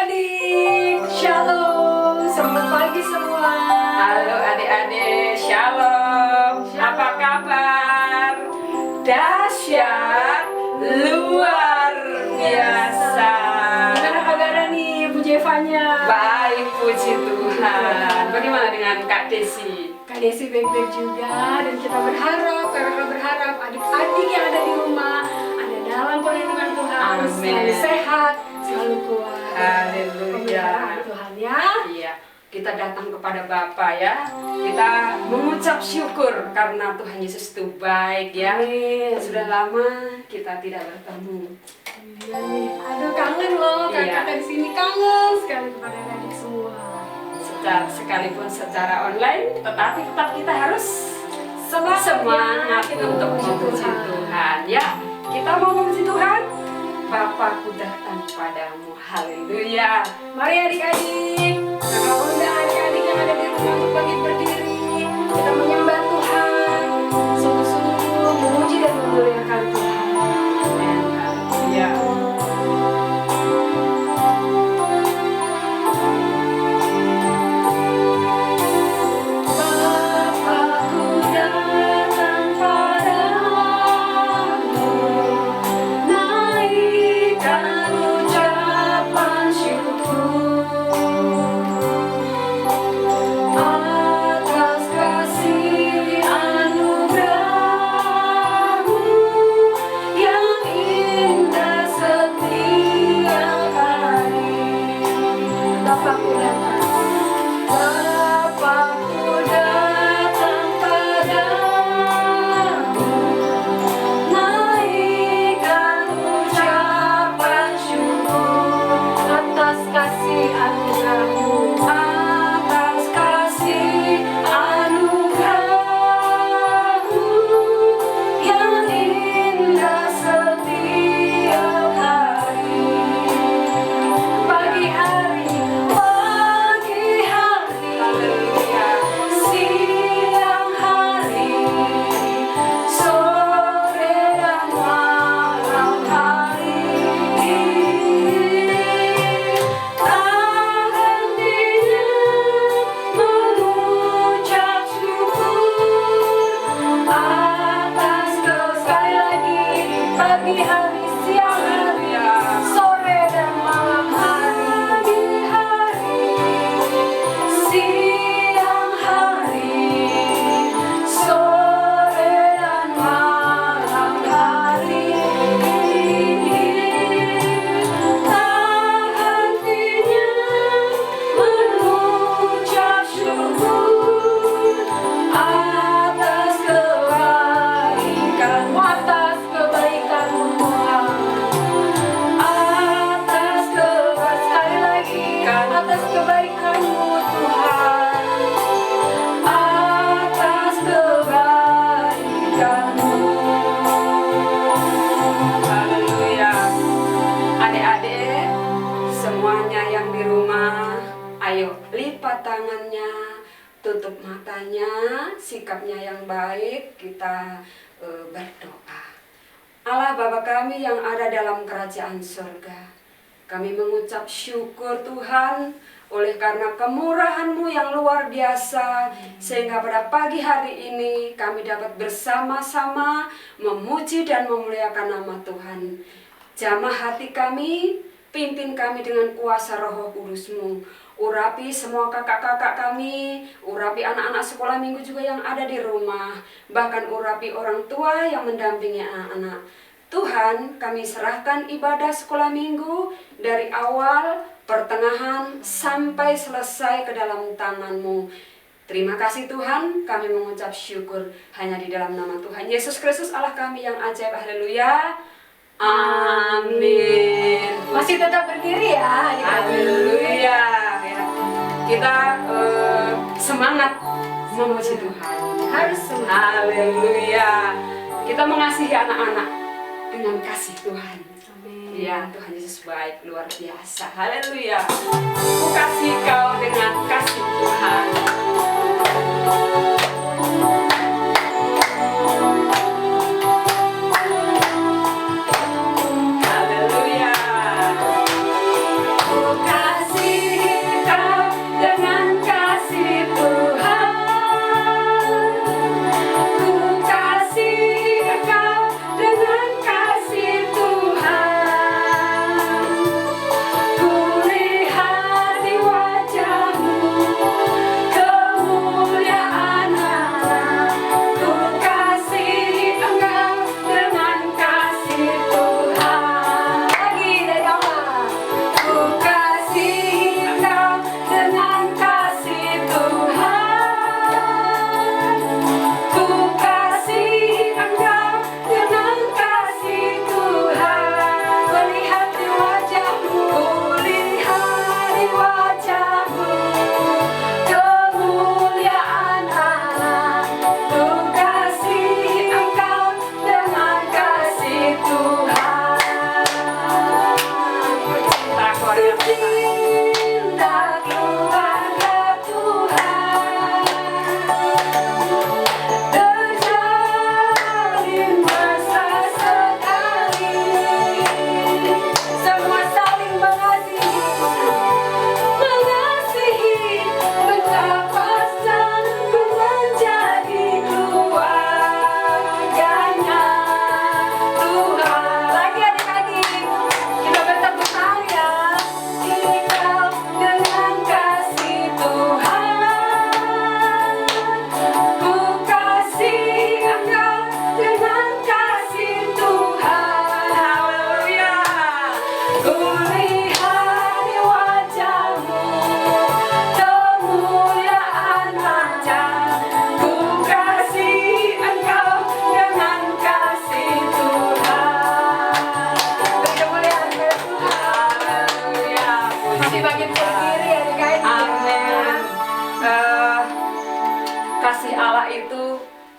adik-adik, shalom, selamat pagi semua. Halo adik-adik, shalom. Apa kabar? Dahsyat, luar biasa. Gimana kabarnya nih Bu Jevanya? Baik, puji Tuhan. Bagaimana dengan Kak Desi? Kak Desi baik-baik juga, dan kita berharap adik-adik yang ada di rumah ada dalam perlindungan Tuhan, Amin. selalu sehat, selalu kuat. Haleluya. Pemeliharaan Tuhan ya. Iya, kita datang kepada Bapa ya. Kita mengucap syukur karena Tuhan Yesus itu baik ya. Amin. Sudah lama kita tidak bertemu. Iya nih. Aduh kangen loh, Iya. kakak di sini kangen sekali kepada adik semua. Sekalipun secara online, tetapi tetap kita harus ya, semangat kita untuk memuji Tuhan ya. Kita mau memuji Tuhan. Bapakku datang padamu. Haleluya. Mari adik-adik, kakak undang adik-adik yang ada di rumah untuk bangkit berdiri. Kita menyembah Tuhan, sungguh-sungguh memuji dan memuliakan Tuhan. Haleluya. Bapakku datang padamu, naikkan ucapan syukur atas kasih anugerah-Mu yang indah setiap hari. Bapakku datang. Bapakku datang padamu, naikkan ucapan syukur atas kasih anugerah-Mu, atas kasih anugerah-Mu yang indah setiap hari. Pagi hari, siang hari, sore dan malam hari, tak hentinya mengucap syukur atas sekali lagi, pagi hari, siang hari, sore dan malam hari, siang hari, sore dan malam hari, tak hentinya mengucap syukur atas kebaikan-Mu, atas kebaikan-Mu Tuhan, sekali lagi, atas kebaikan-Mu Tuhan, atas kebaikan-Mu. Haleluya. Adik-adik semuanya yang di rumah, ayo lipat tangannya, tutup matanya, sikapnya yang baik, kita berdoa. Allah Bapa kami yang ada dalam kerajaan surga, kami mengucap syukur Tuhan oleh karena kemurahan-Mu yang luar biasa, sehingga pada pagi hari ini kami dapat bersama-sama memuji dan memuliakan nama Tuhan. Jamah hati kami, pimpin kami dengan kuasa Roh Kudus-Mu. Urapi semua kakak-kakak kami, urapi anak-anak sekolah minggu juga yang ada di rumah, bahkan urapi orang tua yang mendampingi anak-anak. Tuhan, kami serahkan ibadah sekolah minggu dari awal, pertengahan, sampai selesai ke dalam tangan-Mu. Terima kasih Tuhan, kami mengucap syukur hanya di dalam nama Tuhan Yesus Kristus Allah kami yang ajaib. Haleluya. Amin. Masih tetap berdiri ya adik-adik. Haleluya. Ya. Kita semangat memuji Tuhan. Harus semangat. Haleluya. Kita mengasihi anak-anak dengan kasih Tuhan. Amin. Ya, Tuhan Yesus baik, luar biasa. Haleluya. Ku kasih kau dengan kasih Tuhan. Haleluya. indah keluarga Tuhan, terjalin mesra sekali, semua saling mengasihi, berlepasan menjadi keluarganya Tuhan. Lagi adik-adik, kita bertepuk tangan ya. Engkau dengan kasih Tuhan, ku kasih engkau dengan kasih Tuhan. Haleluya. Ku lihat di wajahmu kemuliaan Raja, ku kasih engkau dengan kasih Tuhan. Beri kemuliaan kepada Tuhan. Haleluya. Masih bagian kiri adik-adik. Amin. Kasih Allah itu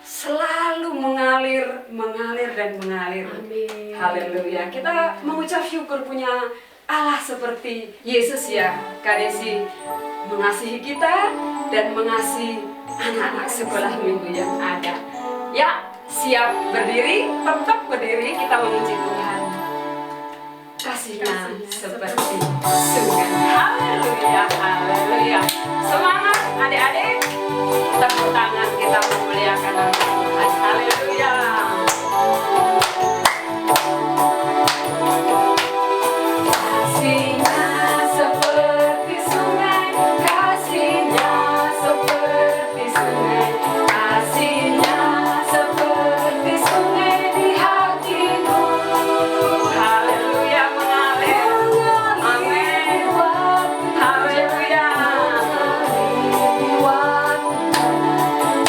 selalu mengalir dan mengalir. Amin. Haleluya. Kita mengucap syukur punya Allah seperti Yesus ya. Kak Desi mengasihi kita dan mengasihi anak-anak sekolah minggu yang ada. Ya, siap berdiri, tetap berdiri, kita memuji Tuhan. Kasihnya seperti sungai. Haleluya, haleluya. Semangat adik-adik. Tepuk tangan kita memuliakan nama Tuhan. Haleluya. Kasihnya seperti sungai, kasihnya seperti sungai, kasihnya seperti sungai di hatiku. Haleluya, mengalir. Amin. Haleluya.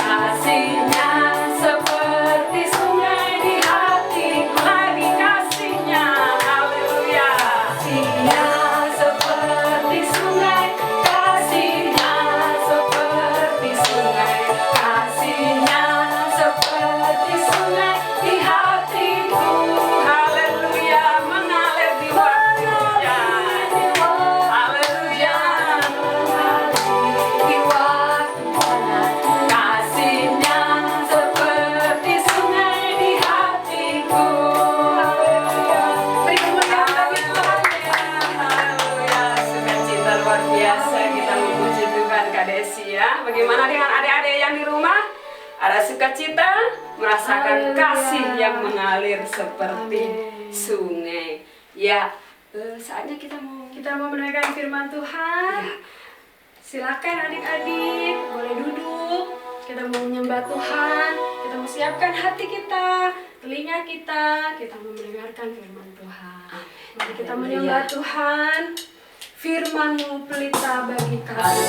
Kasihnya seperti sungai di hatiku. Lagi kasihnya. Haleluya. Kasihnya seperti sungai, kasihnya seperti sungai, kasihnya seperti sungai di hatiku. Haleluya, mengalir di waktunya. Haleluya, di waktunya. Kasihnya seperti sungai di hatiku. Haleluya. Beri kemuliaan bagi Tuhan ya. Haleluya. Sukacita luar biasa kita memuji Tuhan Kak Desi ya. Bagaimana dengan adik-adik yang di rumah? Ada sukacita merasakan Haleluya. kasih yang mengalir seperti Amin. sungai. Ya, saatnya kita mau mendengarkan firman Tuhan. Ya. Silakan adik-adik, boleh duduk. Kita mau menyembah Tuhan. Kita mau siapkan hati kita, telinga kita. Kita mau mendengarkan firman Tuhan. Mari kita Haleluya. menyembah Tuhan. Firman-Mu pelita bagi kami.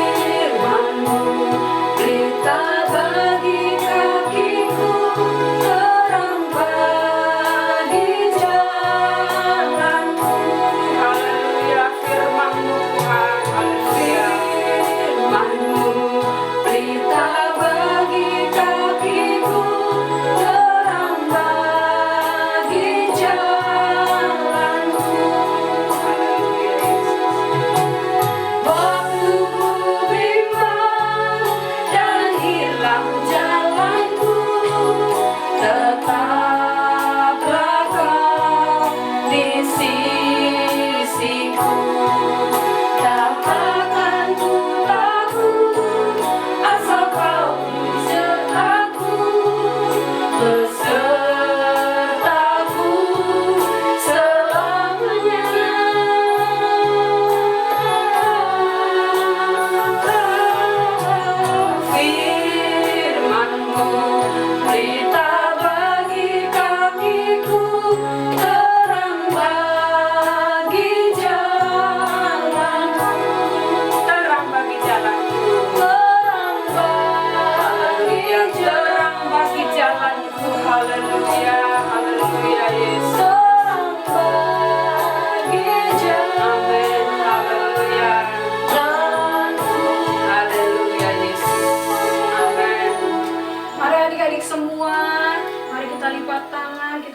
Firman-Mu pelita bagi kakiku, terang bagi jalanku. Haleluya, firman-Mu Tuhan.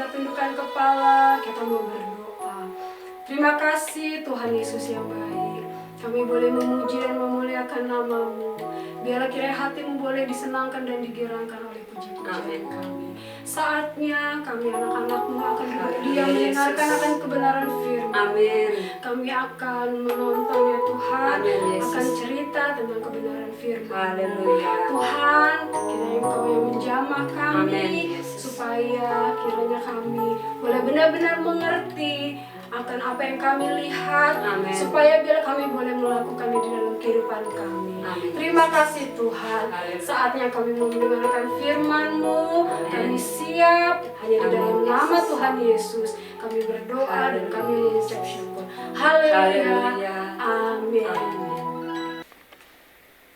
kita tundukkan kepala, kita mau berdoa. Terima kasih Tuhan Yesus yang baik. Kami boleh memuji dan memuliakan nama-Mu. Biarlah kiranya hati-Mu boleh disenangkan dan digerakkan oleh puji-pujian kami. Saatnya kami anak-anak-Mu akan berdiam mendengarkan akan kebenaran firman. Amin. Kami akan menonton ya Tuhan, akan cerita tentang kebenaran firman. Haleluya. Tuhan, kiranya Engkau yang menjamah kami, Amin, Yesus. supaya kiranya kami boleh benar-benar mengerti akan apa yang kami lihat, Amin. supaya biar kami boleh melakukannya di dalam kehidupan kami. Amin. Terima kasih Tuhan. Haleluya. Saatnya kami mau mendengarkan firman-Mu. Amin. Kami siap hanya di dalam Amin, nama Yesus. Tuhan Yesus. Kami berdoa dan Haleluya. kami mengucap syukur. Haleluya. Haleluya. Amin. Amin.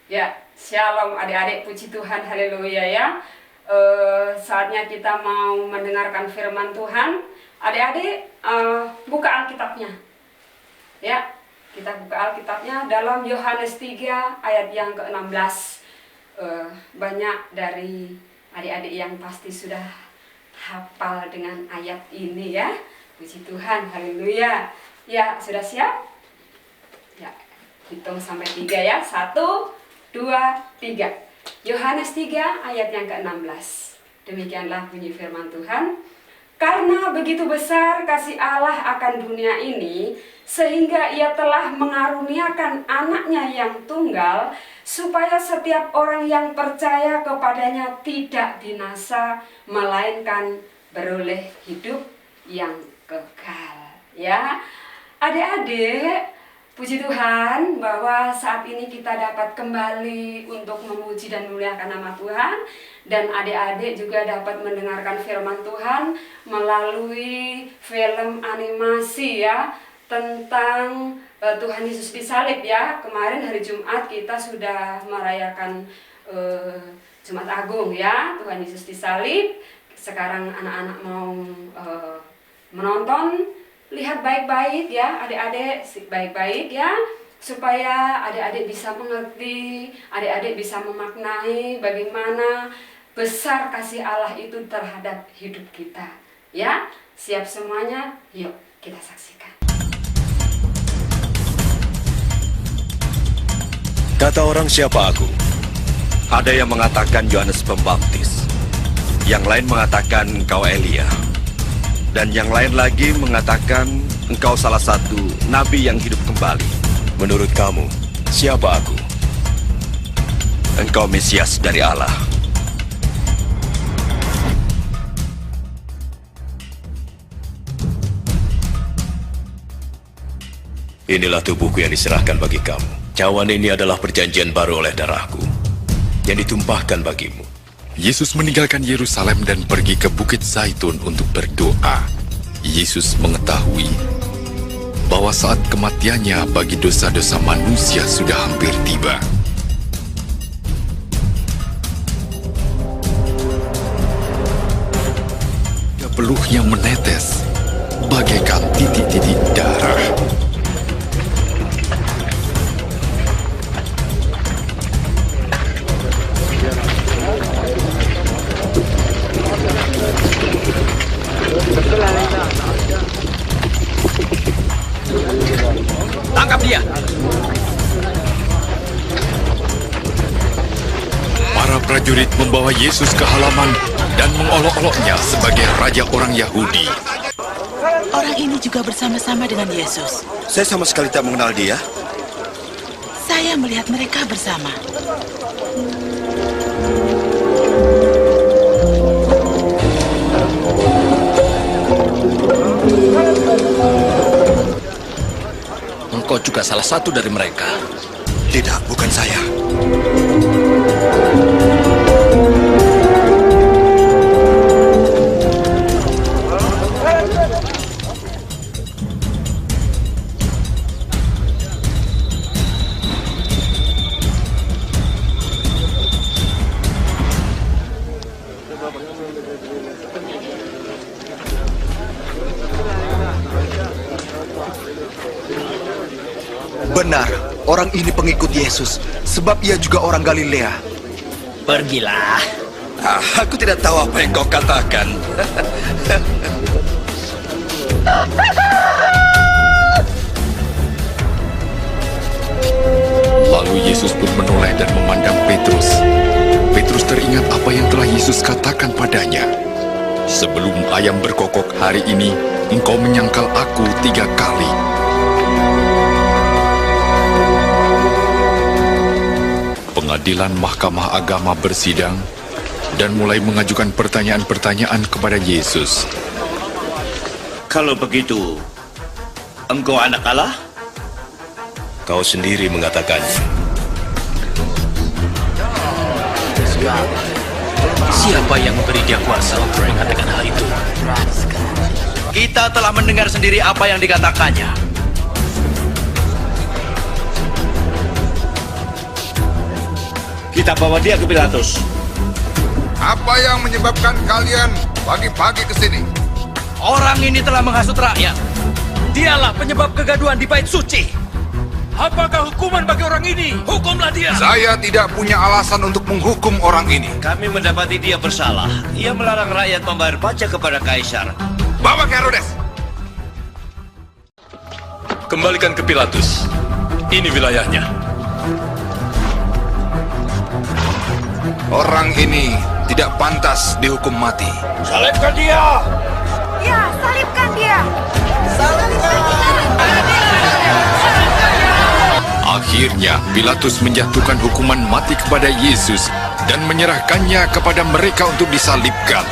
Ya, shalom adik-adik, puji Tuhan, haleluya ya. Saatnya kita mau mendengarkan firman Tuhan. Adik-adik, buka Alkitabnya. Ya, kita buka Alkitabnya dalam Yohanes 3 ayat yang ke-16. Banyak dari adik-adik yang pasti sudah hafal dengan ayat ini ya. Puji Tuhan, haleluya. Ya, sudah siap? Ya, hitung sampai 3 ya. 1, 2, 3. Yohanes 3 ayat yang ke-16. Demikianlah bunyi firman Tuhan. Karena begitu besar kasih Allah akan dunia ini, sehingga Ia telah mengaruniakan anaknya yang tunggal, supaya setiap orang yang percaya kepadanya tidak binasa, melainkan beroleh hidup yang kekal. Ya, adik-adik, puji Tuhan bahwa saat ini kita dapat kembali untuk memuji dan memuliakan nama Tuhan. Dan adik-adik juga dapat mendengarkan firman Tuhan melalui film animasi ya, tentang Tuhan Yesus disalib ya. Kemarin hari Jumat kita sudah merayakan Jumat Agung ya, Tuhan Yesus disalib. Sekarang anak-anak mau menonton. Lihat baik-baik ya adik-adik, baik-baik ya, supaya adik-adik bisa mengerti, adik-adik bisa memaknai bagaimana besar kasih Allah itu terhadap hidup kita. Ya, siap semuanya? Yuk kita saksikan. Kata orang, siapa aku? Ada yang mengatakan Yohanes Pembaptis, yang lain mengatakan engkau Elia, dan yang lain lagi mengatakan engkau salah satu nabi yang hidup kembali. Menurut kamu, siapa aku? Engkau Mesias dari Allah. Inilah tubuhku yang diserahkan bagi kamu. Cawan ini adalah perjanjian baru oleh darahku, yang ditumpahkan bagimu. Yesus meninggalkan Yerusalem dan pergi ke Bukit Zaitun untuk berdoa. Yesus mengetahui bahwa saat kematiannya bagi dosa-dosa manusia sudah hampir tiba. Peluhnya menetes bagaikan titik-titik darah. Tangkap dia! Para prajurit membawa Yesus ke halaman dan mengolok-oloknya sebagai raja orang Yahudi. Orang ini juga bersama-sama dengan Yesus. Saya sama sekali tak mengenal dia. Saya melihat mereka bersama. Engkau juga salah satu dari mereka. Tidak, bukan saya. Benar, orang ini pengikut Yesus, sebab ia juga orang Galilea. Pergilah, Aku tidak tahu apa yang kau katakan. Lalu Yesus pun menoleh dan memandang Petrus. Petrus teringat apa yang telah Yesus katakan padanya. Sebelum ayam berkokok hari ini, engkau menyangkal aku 3 kali. Pengadilan Mahkamah Agama bersidang dan mulai mengajukan pertanyaan-pertanyaan kepada Yesus. Kalau begitu, engkau anak Allah? Kau sendiri mengatakannya. Siapa yang memberi dia kuasa untuk mengatakan hal itu? Kita telah mendengar sendiri apa yang dikatakannya. Kita bawa dia ke Pilatus. Apa yang menyebabkan kalian pagi-pagi ke sini? Orang ini telah menghasut rakyat. Dialah penyebab kegaduhan di bait suci. Apakah hukuman bagi orang ini? Hukumlah dia. Saya tidak punya alasan untuk menghukum orang ini. Kami mendapati dia bersalah. Ia melarang rakyat membayar pajak kepada Kaisar. Bawa ke Herodes. Kembalikan ke Pilatus. Ini wilayahnya. Orang ini tidak pantas dihukum mati. Salibkan dia! Ya, salibkan dia. Akhirnya, Pilatus menjatuhkan hukuman mati kepada Yesus dan menyerahkannya kepada mereka untuk disalibkan.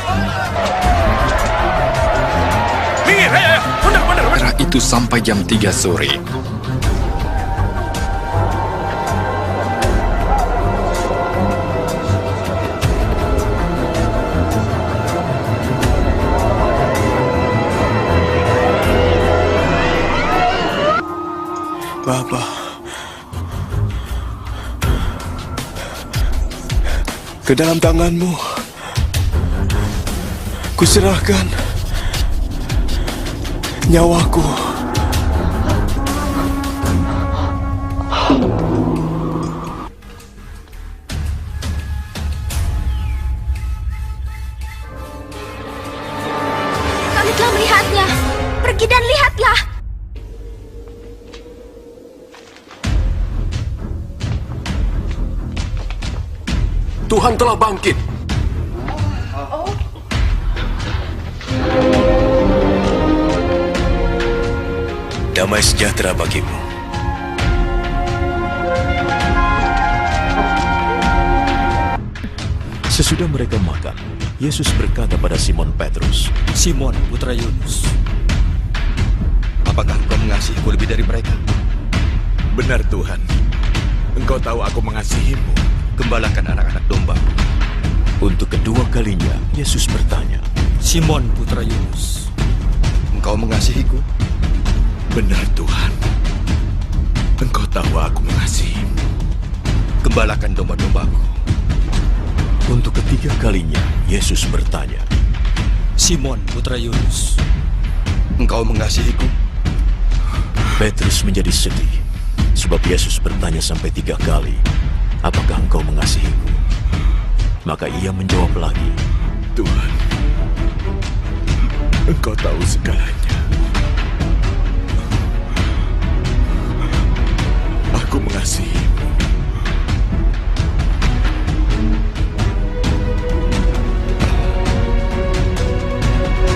Minggir, ayo, benar. Era itu sampai jam 3 sore. Bapa, ke dalam tangan-Mu kuserahkan nyawaku. Kami telah melihatnya. Pergi dan lihatlah. Tuhan telah bangkit. Damai sejahtera bagimu. Sesudah mereka makan, Yesus berkata pada Simon Petrus, Simon, putra Yunus. Apakah engkau mengasihiku lebih dari mereka? Benar Tuhan. Engkau tahu aku mengasihimu. Gembalakan anak-anak domba. Untuk kedua kalinya, Yesus bertanya, Simon, putra Yunus. Engkau mengasihiku? Benar Tuhan. Engkau tahu aku mengasihimu. Gembalakan domba-dombaku. Untuk ketiga kalinya, Yesus bertanya, Simon, putra Yunus. Engkau mengasihiku? Petrus menjadi sedih, sebab Yesus bertanya sampai 3 kali, apakah engkau mengasihiku? Maka ia menjawab lagi, Tuhan, Engkau tahu segalanya. Aku mengasihimu.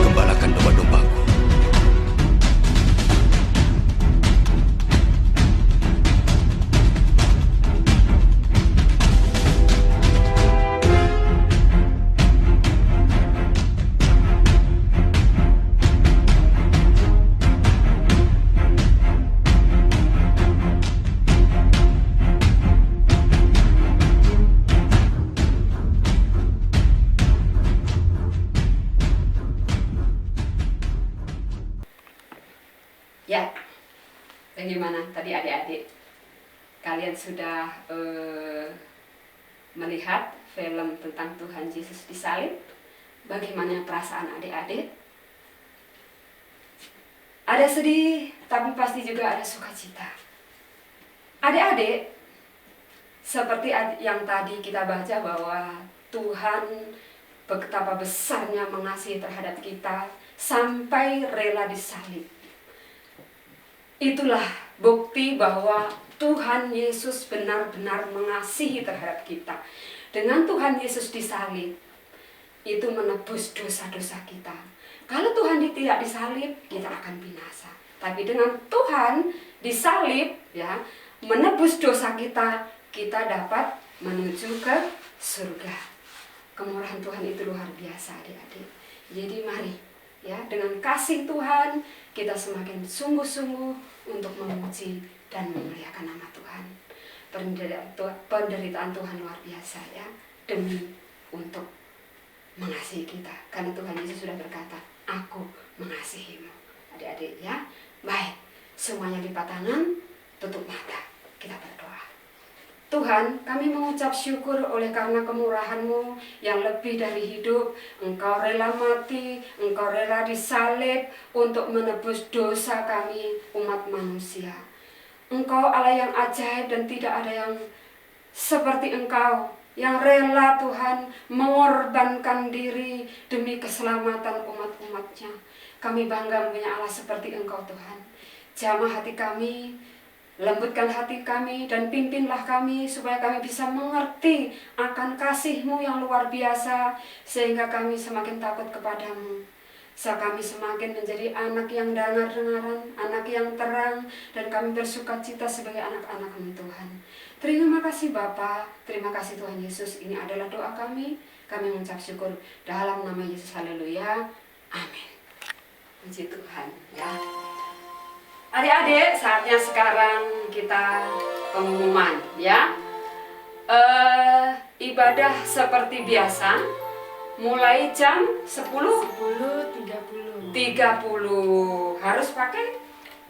Gembalakan domba-dombaku. Ya, bagaimana tadi adik-adik? Kalian sudah melihat film tentang Tuhan Yesus disalib? Bagaimana perasaan adik-adik? Ada sedih, tapi pasti juga ada sukacita. Adik-adik, seperti yang tadi kita baca bahwa Tuhan betapa besarnya mengasihi terhadap kita sampai rela disalib. Itulah bukti bahwa Tuhan Yesus benar-benar mengasihi terhadap kita. Dengan Tuhan Yesus disalib, itu menebus dosa-dosa kita. Kalau Tuhan tidak disalib, kita akan binasa. Tapi dengan Tuhan disalib, ya, menebus dosa kita, kita dapat menuju ke surga. Kemurahan Tuhan itu luar biasa, adik-adik. Jadi mari, ya, dengan kasih Tuhan kita semakin sungguh-sungguh untuk memuji dan memuliakan nama Tuhan. Penderitaan Tuhan luar biasa, ya, demi untuk mengasihi kita. Karena Tuhan Yesus sudah berkata, aku mengasihimu. Adik-adik, ya. Baik, semuanya lipat tangan, tutup mata, kita berdoa. Tuhan, kami mengucap syukur oleh karena kemurahan-Mu yang lebih dari hidup. Engkau rela mati, Engkau rela disalib untuk menebus dosa kami, umat manusia. Engkau Allah yang ajaib dan tidak ada yang seperti Engkau, yang rela Tuhan mengorbankan diri demi keselamatan umat-umatnya. Kami bangga punya Allah seperti Engkau Tuhan. Jamah hati kami, lembutkan hati kami dan pimpinlah kami supaya kami bisa mengerti akan kasih-Mu yang luar biasa sehingga kami semakin takut kepadamu. Kami semakin menjadi anak yang dengar-dengaran, anak yang terang, dan kami bersukacita sebagai anak-anak-Mu Tuhan. Terima kasih Bapa, terima kasih Tuhan Yesus. Ini adalah doa kami. Kami mengucap syukur dalam nama Yesus. Haleluya. Amin. Puji Tuhan, ya. Adik-adik, saatnya sekarang kita pengumuman, ya. Ibadah seperti biasa, mulai jam 10:30. Harus pakai?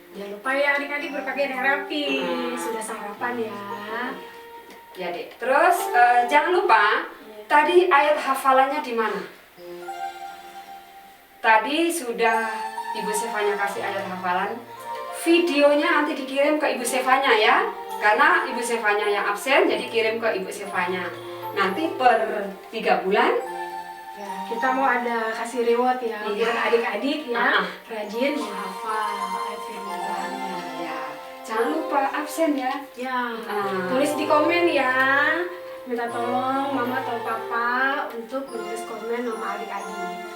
Jangan lupa ya adik-adik berpakaian yang rapi. Sudah sarapan ya. Ya dek. Terus jangan lupa, tadi ayat hafalannya di mana? Tadi sudah Ibu Sevanya kasih ayat hafalan. Videonya nanti dikirim ke Ibu Sevanya ya. Karena Ibu Sevanya yang absen, jadi kirim ke Ibu Sevanya. Nanti per 3 bulan ya, kita mau ada kasih reward ya, buat adik-adik ya, rajin menghafal ayat firman Tuhan. Ya, jangan lupa absen ya. Ya, tulis di komen ya. Minta tolong mama atau papa untuk menulis komen nama adik-adik.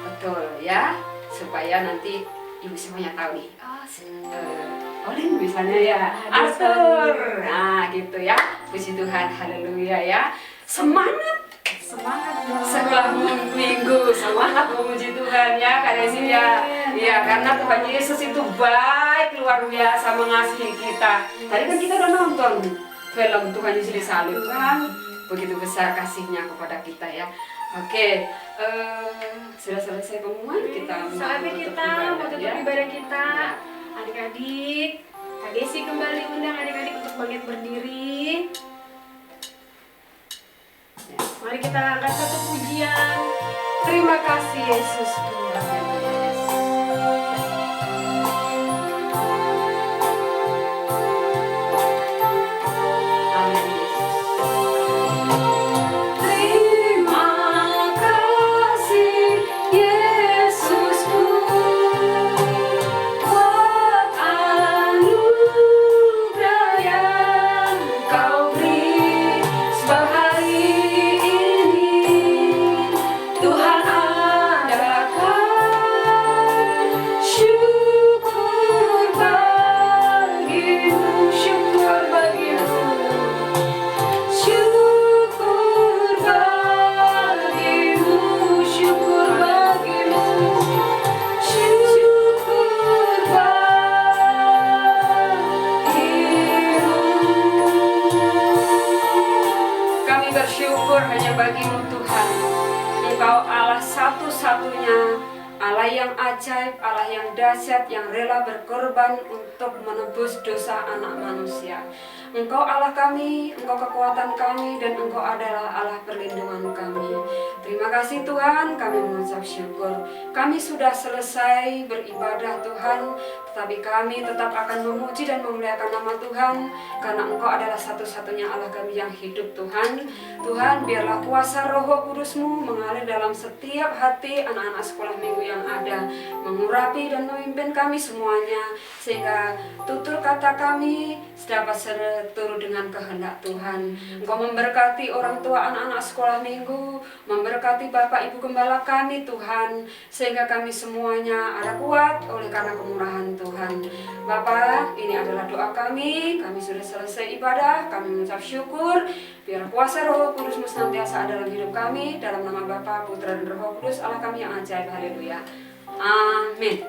Betul ya, supaya nanti Ibu semuanya tahu nih. Olin misalnya ya, Arthur. Nah gitu ya, puji Tuhan, haleluya ya. Semangat dong. Setelah minggu, semangat memuji Tuhan ya, Kak Desi ya. Iya, karena Tuhan Yesus itu baik, luar biasa mengasihi kita. Tadi kan kita udah nonton film Tuhan Yesus disalib kan, begitu besar kasihnya kepada kita ya. Oke, sudah selesai pengumuman, kita saatnya kita mau tutup ibadah kita. Adik-adik, Kak Desi kembali undang adik-adik untuk bangkit berdiri. Mari kita angkat satu pujian. Terima kasih Yesus Tuhan. Tuhan adalah ajaib, Allah yang dahsyat, yang rela berkorban untuk menebus dosa anak manusia. Engkau Allah kami, Engkau kekuatan kami, dan Engkau adalah Allah perlindungan kami. Terima kasih Tuhan, kami mengucap syukur. Kami sudah selesai beribadah Tuhan, tetapi kami tetap akan memuji dan memuliakan nama Tuhan, karena Engkau adalah satu-satunya Allah kami yang hidup Tuhan. Tuhan, biarlah kuasa Roh Kudus-Mu mengalir dalam setiap hati anak-anak sekolah minggu yang ada, mengurapi dan memimpin kami semuanya, sehingga tutur kata kami dapat seturut dengan kehendak Tuhan. Engkau memberkati orang tua anak-anak sekolah minggu, memberkati Bapak Ibu Gembala kami Tuhan, sehingga kami semuanya ada kuat oleh karena kemurahan Tuhan. Bapak, ini adalah doa kami sudah selesai ibadah, kami mengucap syukur, biar kuasa Roh Kudus-Mu senantiasa ada dalam hidup kami, dalam nama Bapa, Putra, dan Roh Kudus, Allah kami yang ajaib. Haleluya. Amin.